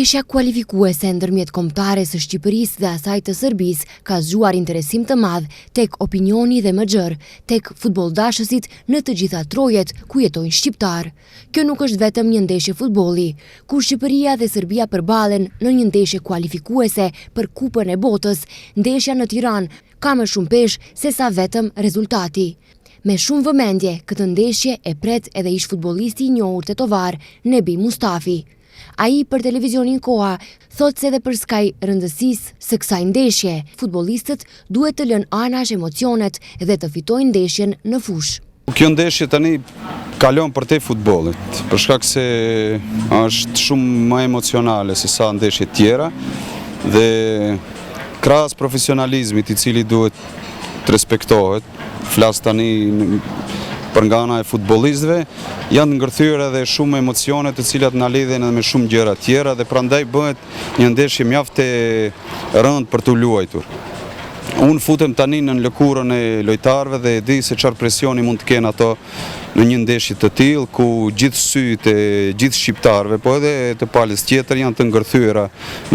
Ndeshja kualifikuese ndërmjet kombëtares së Shqipërisë dhe asaj të Serbisë ka zgjuar interesim të madh tek opinioni dhe më gjerë, tek futboldashësit në të gjitha trojet ku jetojnë shqiptar. Kjo nuk është vetëm një ndeshje futbolli, ku Shqipëria dhe Serbia përballen në një ndeshje kualifikuese për Kupën e Botës. Ndeshja në Tiranë ka më shumë peshë se sa vetëm rezultati. Me shumë vëmendje, këtë ndeshje e pret edhe ish futbollisti i njohur tetovar Nebi Mustafi. Ai për televizionin Koha thot se edhe për skaj rëndësisë së kësaj ndeshje, futbollistët duhet të lënë anash emocionet dhe të fitojnë ndeshjen në fushë. Kjo ndeshje tani kalon për te futbollit, për shkak se është shumë më emocionale se sa ndeshje tjera dhe krahas profesionalizmit i cili duhet të respektohet, flas tani për nga ana e futbollistëve, janë ngërthyer edhe shumë emocione të cilat na lidhen edhe me shumë gjëra tjera dhe prandaj bëhet një ndeshje mjaft e rëndë për të luajtur. Unë futem tani në lëkurën e lojtarëve dhe e di se çfarë presioni mund të kenë ato në një ndeshje të tillë ku gjithë sytë e gjithë shqiptarëve, po edhe të palës tjetër janë të ngërthyera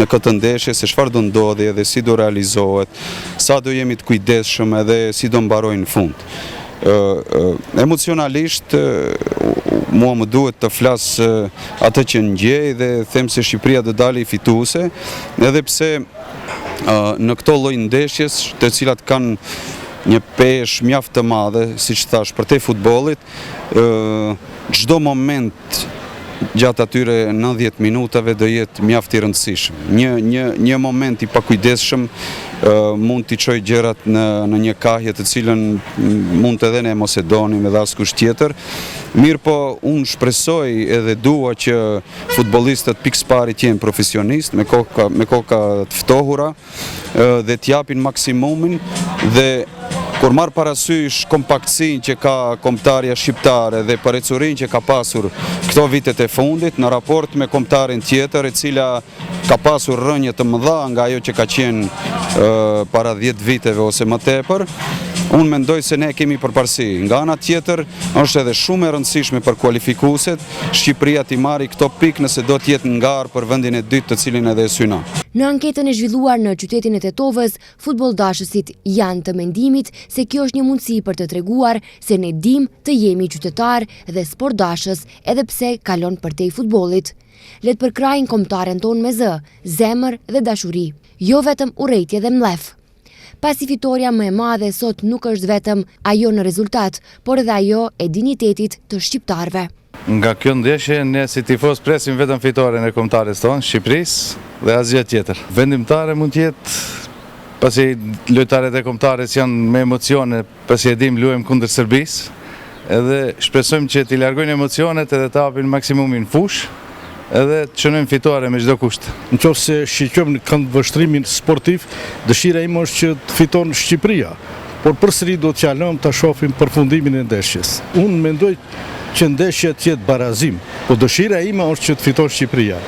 në këtë ndeshje se çfarë do ndodhi edhe si do realizohet, sa do jemi të kujdesshëm edhe si do mbarojnë në fund. Emocionalisht mua më duhet të flas atë që ngjej dhe them se Shqipëria do dalë fituese, edhe pse në këto lloj ndeshjes, të cilat kanë një peshë mjaft të madhe, siç thash, për te futbollit, çdo moment gjatë atyre 90 minutave do jetë mjaft i rëndësishëm. Një moment i pakujdesshëm mund t'i çojë gjërat në një kahje të cilën mund edhe ne mos e donim edhe askush tjetër. Mirë po, unë shpresoj edhe dua që futbollistët pikëspari të jenë profesionistë, me koka të ftohura dhe t'japin maksimumin dhe kur marr parasysh kompaktësinë që ka kombëtarja shqiptare dhe përrecurinë që ka pasur këto vitet e fundit në raport me kombëtarin tjetër e cila ka pasur rënje të mëdha nga ajo që ka qenë para 10 viteve ose më tepër, unë mendoj se ne kemi përparësi. Nga ana tjetër, është edhe shumë e rëndësishme për kualifikuesit, Shqipëria t'i marrë këto pikë nëse do t'jetë ngarë për vendin e dytë të cilin edhe e synon. Në anketën e zhvilluar në qytetin e Tetovës, futbolldashësit janë të mendimit se kjo është një mundësi për të treguar se ne dim të jemi qytetar dhe sportdashës edhe pse kalon përtej futbollit. Le të përkrajnë kombëtaren tonë me zë, zemër dhe dashuri, jo vetëm urrejtje dhe mlef. Pasi fitoria më e madhe sot nuk është vetëm ajo në rezultat, por edhe ajo e dinjitetit të shqiptarëve. Nga kjo ndeshje, ne si tifoz presim vetëm fitoren e kombëtares tonë, Shqipërisë dhe asgjë tjetër. Vendimtare mund të jetë, pasi lojtarët e kombëtares janë me emocione, pasi e dim luajmë kundër Serbisë, edhe shpresojmë që t'i largojnë emocionet edhe të hapin maksimumin fushë, edhe të shënojmë fitore me çdo kusht. Nëse shiqojmë në këndvështrimin sportiv, dëshira ime është që të fiton Shqipëria, por përsëri do t'ja lëmë ta shohim përfundimin e ndeshjes. Unë mendoj që ndeshja të jetë barazim, por dëshira ime është që të fiton Shqipëria.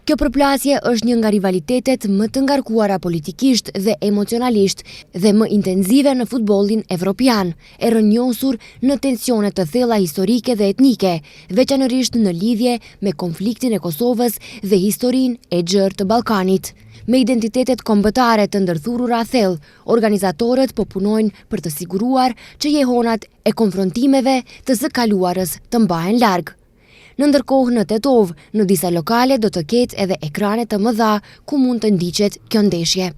Kjo përplasje është një nga rivalitetet më të ngarkuara politikisht dhe emocionalisht dhe më intenzive në futbollin evropian, e rënjosur në tensione të thella historike dhe etnike, veçanërisht në lidhje me konfliktin e Kosovës dhe historinë e gjerë të Ballkanit. Me identitetet kombëtare të ndërthurura thellë, organizatorët po punojnë për të siguruar që jehonat e konfrontimeve të së kaluarës të mbahen larg. Në ndërkohë në Tetovë, në disa lokale do të ketë edhe ekrane të mëdha ku mund të ndiqet kjo ndeshje.